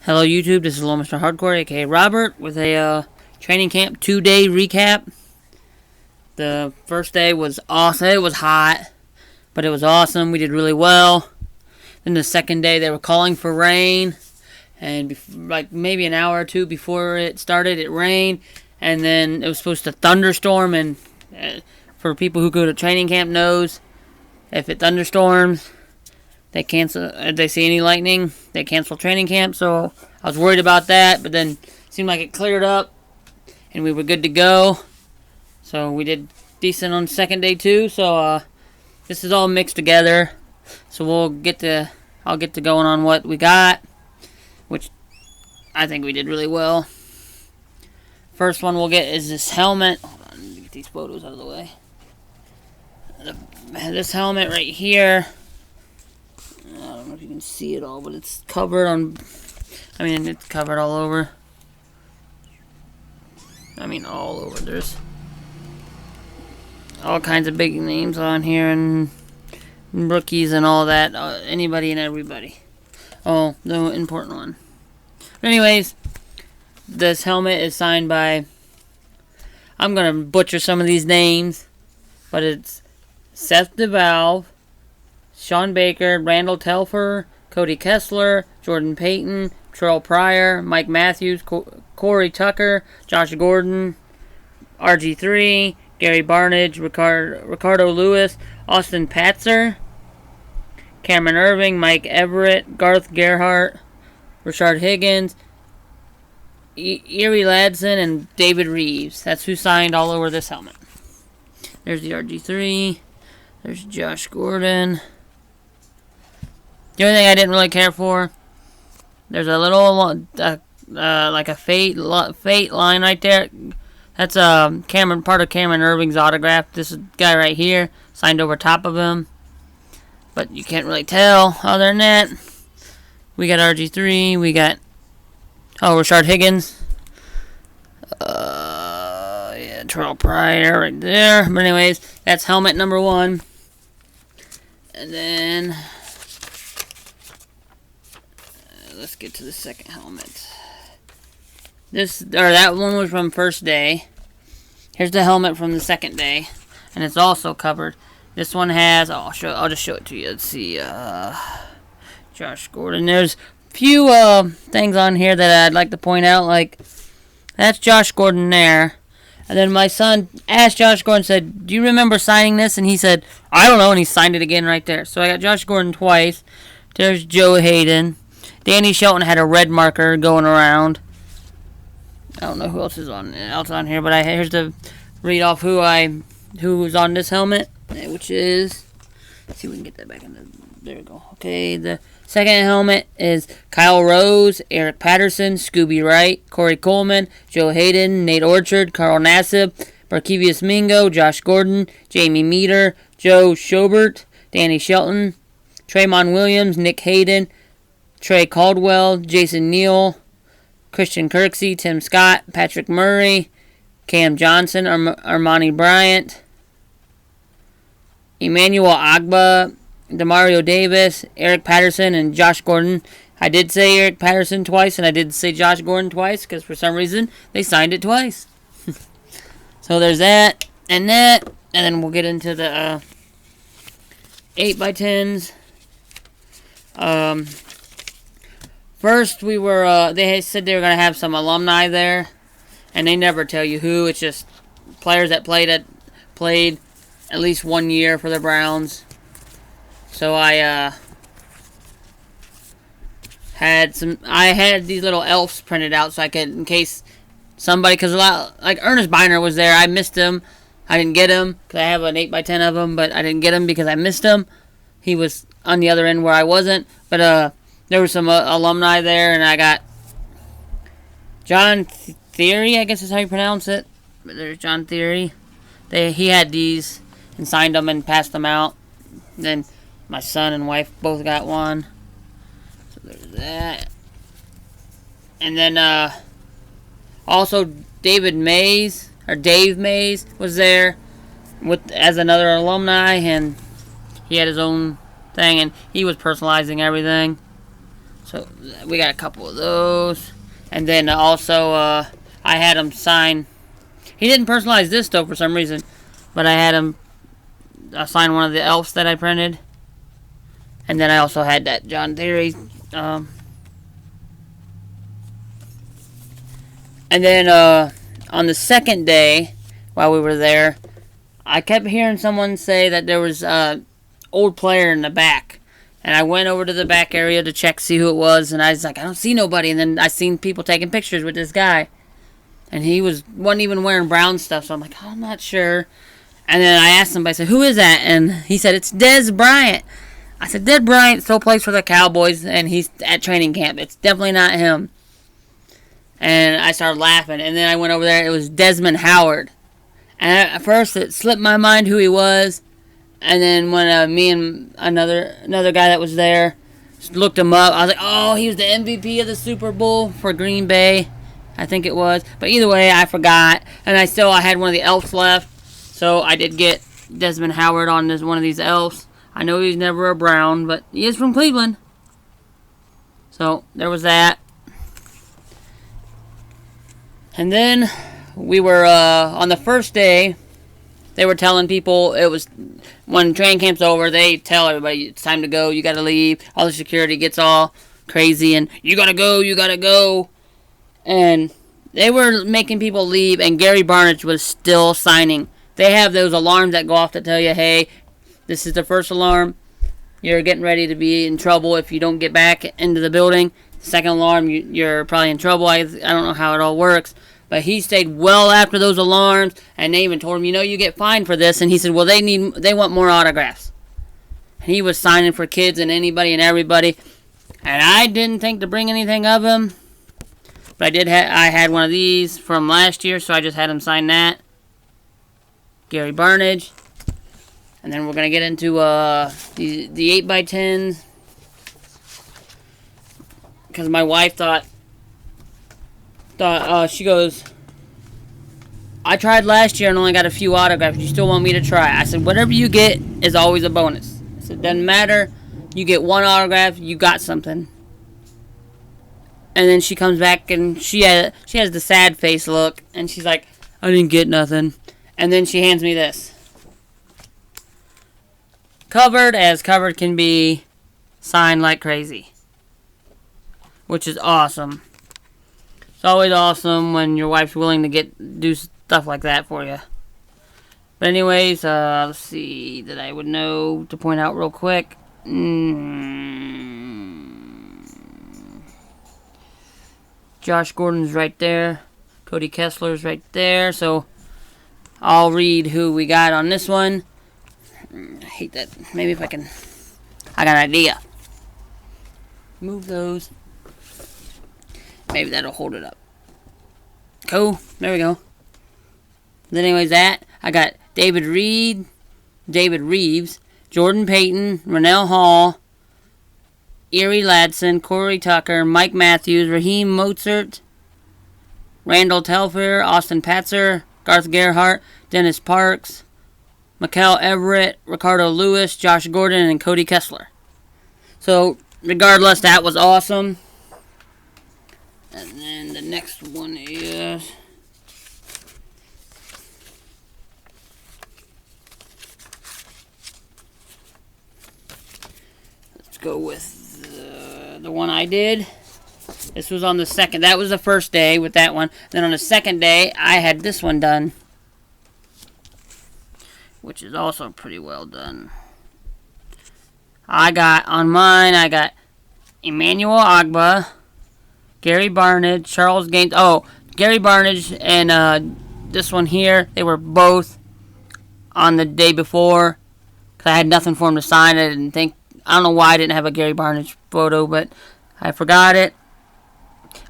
Hello YouTube, this is Low Mr. Hardcore, aka Robert, with a training camp 2-day recap. The first day was awesome. It was hot, but it was awesome. We did really well. Then the second day they were calling for rain, and like maybe an hour or two before it started, it rained, and then it was supposed to thunderstorm. And for people who go to training camp knows, if it thunderstorms, they cancel. If they see any lightning, they cancel training camp. So I was worried about that, but then it seemed like it cleared up, and we were good to go. So we did decent on the second day too. So this is all mixed together. So I'll get to going on what we got, which I think we did really well. First one we'll get is this helmet. Hold on, let me get these photos out of the way. This helmet right here. I don't know if you can see it all, but it's covered on. It's covered all over. All over. There's all kinds of big names on here and rookies and all that. Anybody and everybody. Oh, the important one. But anyways, this helmet is signed by. I'm gonna butcher some of these names, but it's Seth DeValve, Sean Baker, Randall Telfer, Cody Kessler, Jordan Payton, Terrell Pryor, Mike Matthews, Corey Tucker, Josh Gordon, RG3, Gary Barnidge, Ricardo Lewis, Austin Patzer, Cameron Irving, Mike Everett, Garth Gerhart, Rashard Higgins, Erie Ladson, and David Reeves. That's who signed all over this helmet. There's the RG3. There's Josh Gordon. The only thing I didn't really care for, there's a little like a fate line right there. That's part of Cameron Irving's autograph. This guy right here signed over top of him, but you can't really tell. Other than that, we got RG3. We got Rashard Higgins. Terrell Pryor right there. But anyways, that's helmet number 1, and then. Let's get to the second helmet. That one was from first day. Here's the helmet from the second day, and it's also covered. This one has. I'll just show it to you. Let's see. Josh Gordon. There's a few things on here that I'd like to point out. Like that's Josh Gordon there, and then my son asked Josh Gordon, said, "Do you remember signing this?" And he said, "I don't know," and he signed it again right there. So I got Josh Gordon twice. There's Joe Hayden. Danny Shelton had a red marker going around. I don't know who else is on here, but here's to read off who's on this helmet, which is. Let's see if we can get that back in the. There we go. Okay, the second helmet is Kyle Rose, Eric Patterson, Scooby Wright, Corey Coleman, Joe Hayden, Nate Orchard, Carl Nassib, Barkevius Mingo, Josh Gordon, Jamie Meter, Joe Schobert, Danny Shelton, Traymon Williams, Nick Hayden, Trey Caldwell, Jason Neal, Christian Kirksey, Tim Scott, Patrick Murray, Cam Johnson, Armani Bryant, Emmanuel Agba, Demario Davis, Eric Patterson, and Josh Gordon. I did say Eric Patterson twice, and I did say Josh Gordon twice, because for some reason, they signed it twice. So there's that, and then we'll get into the 8x10s. First, we were, they said they were going to have some alumni there, and they never tell you who. It's just players that played at least 1 year for the Browns. So I had these little elves printed out so I could, in case somebody, because like Ernest Biner was there. I missed him. I didn't get him, because I have an 8x10 of him, but I didn't get him because I missed him. He was on the other end where I wasn't, but there were some alumni there, and I got John Theory, I guess is how you pronounce it. But there's John Theory. He had these and signed them and passed them out. Then my son and wife both got one. So there's that. And then also Dave Mays was there as another alumni, and he had his own thing, and he was personalizing everything. So we got a couple of those. And then also, I had him sign. He didn't personalize this though for some reason, but I had him sign one of the elves that I printed. And then I also had that John Terry. And then on the second day, while we were there, I kept hearing someone say that there was an old player in the back. And I went over to the back area to check, see who it was, and I was like, I don't see nobody. And then I seen people taking pictures with this guy. And he wasn't even wearing brown stuff, so I'm like, oh, I'm not sure. And then I asked somebody, I said, who is that? And he said, it's Des Bryant. I said, Des Bryant still plays for the Cowboys, and he's at training camp. It's definitely not him. And I started laughing, and then I went over there, it was Desmond Howard. And at first, it slipped my mind who he was. And then when me and another guy that was there looked him up, I was like, oh, he was the MVP of the Super Bowl for Green Bay. I think it was. But either way, I forgot. And I had one of the elves left. So I did get Desmond Howard on one of these elves. I know he's never a Brown, but he is from Cleveland. So there was that. And then we were on the first day. They were telling people it was when training camp's over. They tell everybody it's time to go. You got to leave. All the security gets all crazy and you gotta go. You gotta go. And they were making people leave. And Gary Barnidge was still signing. They have those alarms that go off that tell you, hey, this is the first alarm. You're getting ready to be in trouble if you don't get back into the building. Second alarm, you're probably in trouble. I don't know how it all works. But he stayed well after those alarms, and they even told him, you get fined for this. And he said, well, they want more autographs. And he was signing for kids and anybody and everybody. And I didn't think to bring anything of him. But I had one of these from last year, so I just had him sign that. Gary Barnidge. And then we're going to get into the 8x10s. Because my wife thought she goes, I tried last year and only got a few autographs. You still want me to try? I said, whatever you get is always a bonus. I said, doesn't matter. You get one autograph, you got something. And then she comes back and she has the sad face look. And she's like, I didn't get nothing. And then she hands me this. Covered as covered can be, signed like crazy. Which is awesome. It's always awesome when your wife's willing to do stuff like that for you. But anyways, let's see that I would know to point out real quick. Josh Gordon's right there. Cody Kessler's right there. So I'll read who we got on this one. I hate that. Maybe if I can. I got an idea. Move those. Maybe that'll hold it up. Cool. There we go. Then anyways, I got David Reeves, Jordan Payton, Rennell Hall, Erie Ladson, Corey Tucker, Mike Matthews, Raheem Mozart, Randall Telfair, Austin Patzer, Garth Gerhart, Dennis Parks, Mikel Everett, Ricardo Lewis, Josh Gordon, and Cody Kessler. So, regardless, that was awesome. And then the next one is... Let's go with the one I did. This was on the second. That was the first day with that one. Then on the second day, I had this one done. Which is also pretty well done. On mine, I got Emmanuel Agba, Gary Barnidge, Charles Gaines. Oh, Gary Barnidge and this one here, they were both on the day before. Because I had nothing for him to sign. I don't know why I didn't have a Gary Barnidge photo, but I forgot it.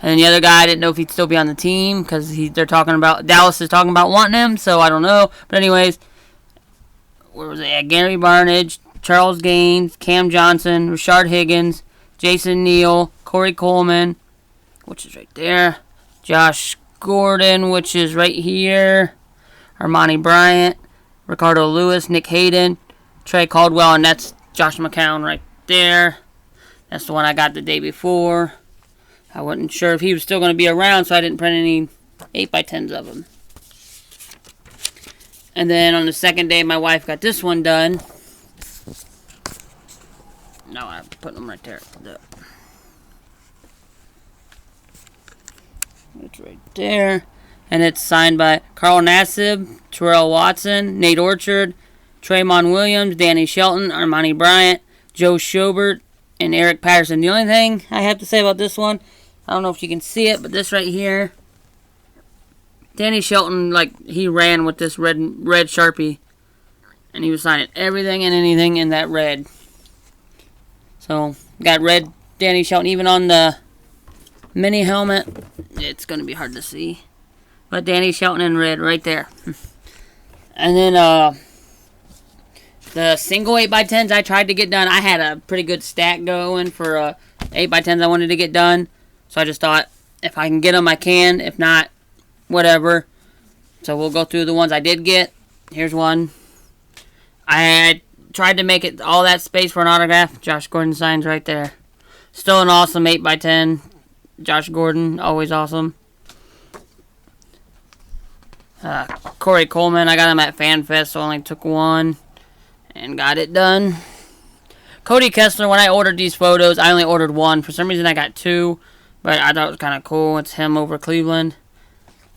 And then the other guy, I didn't know if he'd still be on the team. Because they're talking about, Dallas is talking about wanting him. So I don't know. But anyways, where was it? Gary Barnidge, Charles Gaines, Cam Johnson, Rashard Higgins, Jason Neal, Corey Coleman, which is right there, Josh Gordon, which is right here, Armani Bryant, Ricardo Lewis, Nick Hayden, Trey Caldwell, and that's Josh McCown right there. That's the one I got the day before. I wasn't sure if he was still going to be around, so I didn't print any 8x10s of him. And then on the second day, my wife got this one done. No, I put them right there. It's right there. And it's signed by Carl Nassib, Terrell Watson, Nate Orchard, Traymon Williams, Danny Shelton, Armani Bryant, Joe Schobert, and Eric Patterson. The only thing I have to say about this one, I don't know if you can see it, but this right here, Danny Shelton, like, he ran with this red Sharpie, and he was signing everything and anything in that red. So, got red Danny Shelton, even on the mini helmet. It's going to be hard to see. But Danny Shelton in red right there. And then, the single 8x10s I tried to get done. I had a pretty good stack going for 8x10s I wanted to get done. So I just thought, if I can get them, I can. If not, whatever. So we'll go through the ones I did get. Here's one. I tried to make it all that space for an autograph. Josh Gordon signs right there. Still an awesome 8x10. Josh Gordon, always awesome. Corey Coleman, I got him at FanFest, so I only took one. And got it done. Cody Kessler, when I ordered these photos, I only ordered one. For some reason, I got two. But I thought it was kind of cool. It's him over Cleveland.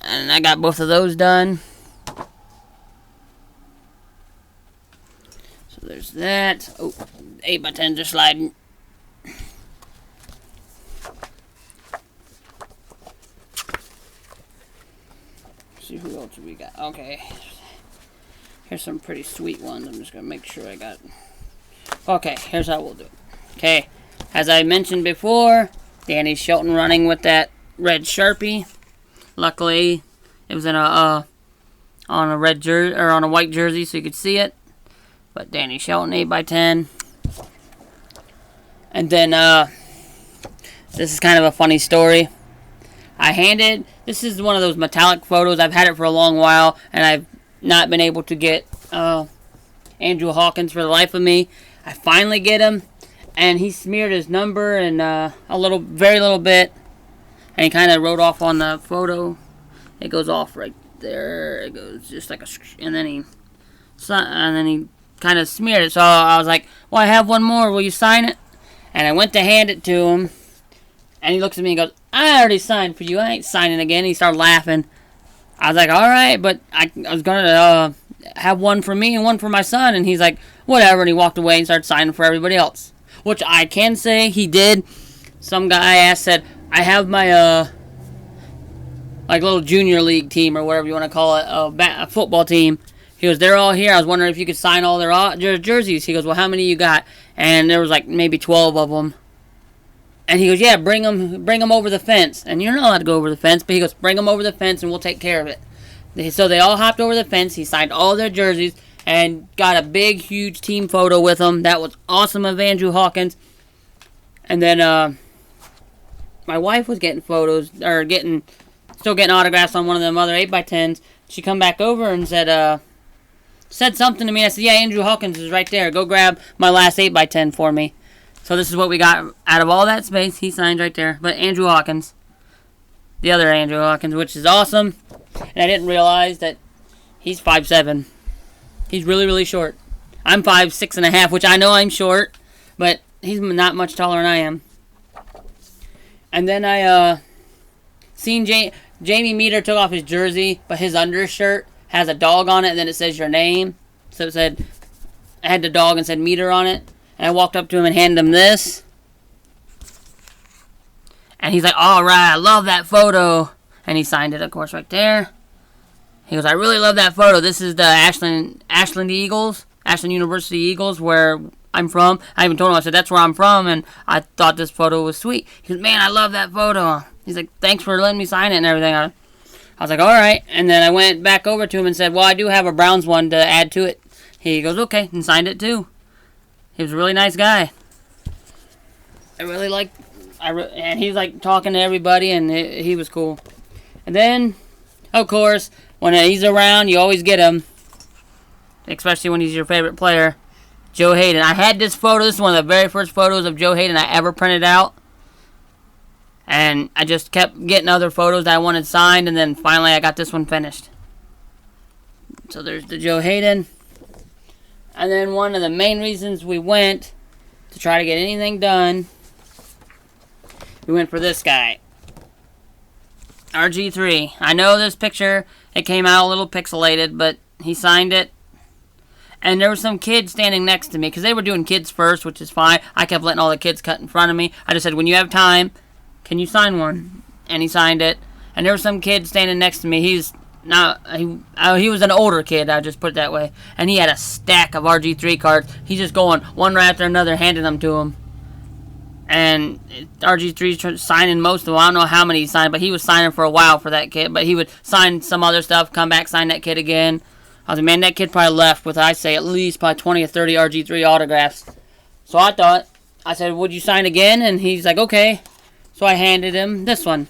And I got both of those done. So there's that. Oh, 8x10s are sliding. See who else we got. Okay. Here's some pretty sweet ones. I'm just going to make sure I got... Okay, here's how we'll do it. Okay, as I mentioned before, Danny Shelton running with that red Sharpie. Luckily, it was in a on a red jersey or on a white jersey, so you could see it. But Danny Shelton 8x10. And then this is kind of a funny story. This is one of those metallic photos. I've had it for a long while, and I've not been able to get Andrew Hawkins for the life of me. I finally get him, and he smeared his number and very little bit, and he kind of wrote off on the photo. It goes off right there. It goes just like and then he kind of smeared it. So I was like, "Well, I have one more. Will you sign it?" And I went to hand it to him, and he looks at me and goes, "I already signed for you. I ain't signing again." He started laughing. I was like, all right, but I was going to have one for me and one for my son. And he's like, whatever. And he walked away and started signing for everybody else. Which I can say he did. Some guy said, I have my, like, little junior league team or whatever you want to call it, a football team. He goes, they're all here. I was wondering if you could sign all their jerseys. He goes, well, how many you got? And there was like maybe 12 of them. And he goes, yeah, bring them over the fence. And you're not allowed to go over the fence, but he goes, bring them over the fence and we'll take care of it. So they all hopped over the fence. He signed all their jerseys and got a big, huge team photo with them. That was awesome of Andrew Hawkins. And then my wife was getting photos, or still getting autographs on one of them other 8x10s. She come back over and said something to me. I said, yeah, Andrew Hawkins is right there. Go grab my last 8x10 for me. So this is what we got out of all that space. He signed right there. But Andrew Hawkins. The other Andrew Hawkins, which is awesome. And I didn't realize that he's 5'7". He's really, really short. I'm 5'6.5", which I know I'm short. But he's not much taller than I am. And then I seen Jamie Meter took off his jersey, but his undershirt has a dog on it, and then it says your name. So it said, I had the dog and said Meter on it. And I walked up to him and handed him this. And he's like, all right, I love that photo. And he signed it, of course, right there. He goes, I really love that photo. This is the Ashland Eagles, Ashland University Eagles, where I'm from. I even told him, I said, that's where I'm from. And I thought this photo was sweet. He goes, man, I love that photo. He's like, thanks for letting me sign it and everything. I was like, all right. And then I went back over to him and said, well, I do have a Browns one to add to it. He goes, okay, and signed it too. He was a really nice guy. I really liked, and he was like talking to everybody, and he was cool. And then, of course, when he's around, you always get him, especially when he's your favorite player. Joe Hayden. I had this photo. This is one of the very first photos of Joe Hayden I ever printed out. And I just kept getting other photos that I wanted signed, and then finally I got this one finished. So there's the Joe Hayden. And then one of the main reasons we went to try to get anything done, we went for this guy. RG3. I know this picture, it came out a little pixelated, but he signed it. And there was some kids standing next to me, because they were doing kids first, which is fine. I kept letting all the kids cut in front of me. I just said, when you have time, can you sign one? And he signed it. And there was some kid standing next to me. He was an older kid, I'll just put it that way. And he had a stack of RG3 cards. He's just going one right after another, handing them to him. And RG3 signing most of them. I don't know how many he signed, but he was signing for a while for that kid. But he would sign some other stuff, come back, sign that kid again. I was like, man, that kid probably left with, I'd say, at least probably 20 or 30 RG3 autographs. So I said, would you sign again? And he's like, okay. So I handed him this one.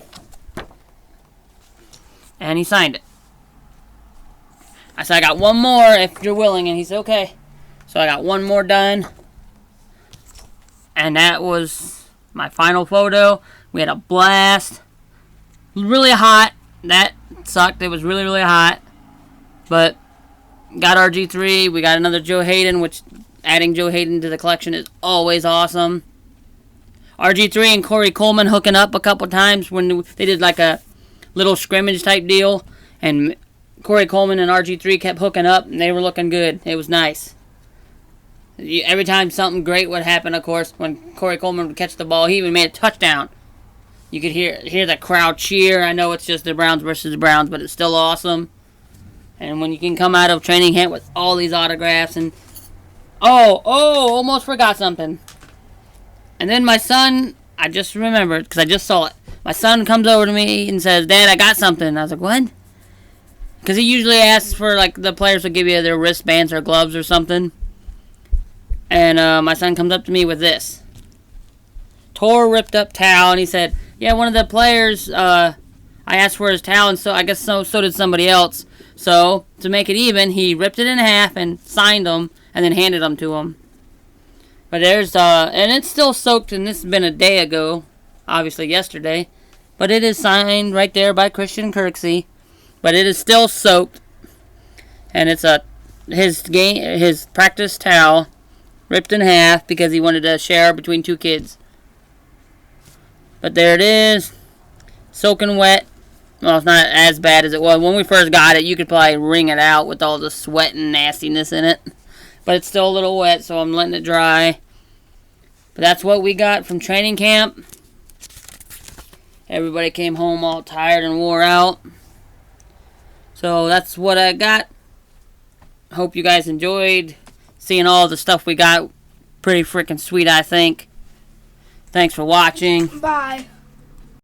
And he signed it. I said, I got one more if you're willing. And he said, okay. So I got one more done. And that was my final photo. We had a blast. It was really hot. That sucked. It was really, really hot. But got RG3. We got another Joe Hayden, which adding Joe Hayden to the collection is always awesome. RG3 and Corey Coleman hooking up a couple times when they did like a little scrimmage type deal. And Corey Coleman and RG3 kept hooking up, and they were looking good. It was nice. Every time something great would happen, of course, when Corey Coleman would catch the ball, he even made a touchdown. You could hear the crowd cheer. I know it's just the Browns versus the Browns, but it's still awesome. And when you can come out of training camp with all these autographs and... almost forgot something. And then my son, I just remembered, because I just saw it. My son comes over to me and says, Dad, I got something. I was like, what? Because he usually asks for, like, the players will give you their wristbands or gloves or something. And my son comes up to me with this. Tore ripped up towel, and he said, yeah, one of the players, I asked for his towel, and so I guess so did somebody else. So, to make it even, he ripped it in half and signed them, and then handed them to him. But there's, and it's still soaked, and this has been a day ago, obviously yesterday. But it is signed right there by Christian Kirksey. But it is still soaked. And it's his practice towel ripped in half because he wanted to share between two kids. But there it is. Soaking wet. Well, it's not as bad as it was. When we first got it, you could probably wring it out with all the sweat and nastiness in it. But it's still a little wet, so I'm letting it dry. But that's what we got from training camp. Everybody came home all tired and wore out. So that's what I got. Hope you guys enjoyed seeing all the stuff we got. Pretty freaking sweet, I think. Thanks for watching. Bye.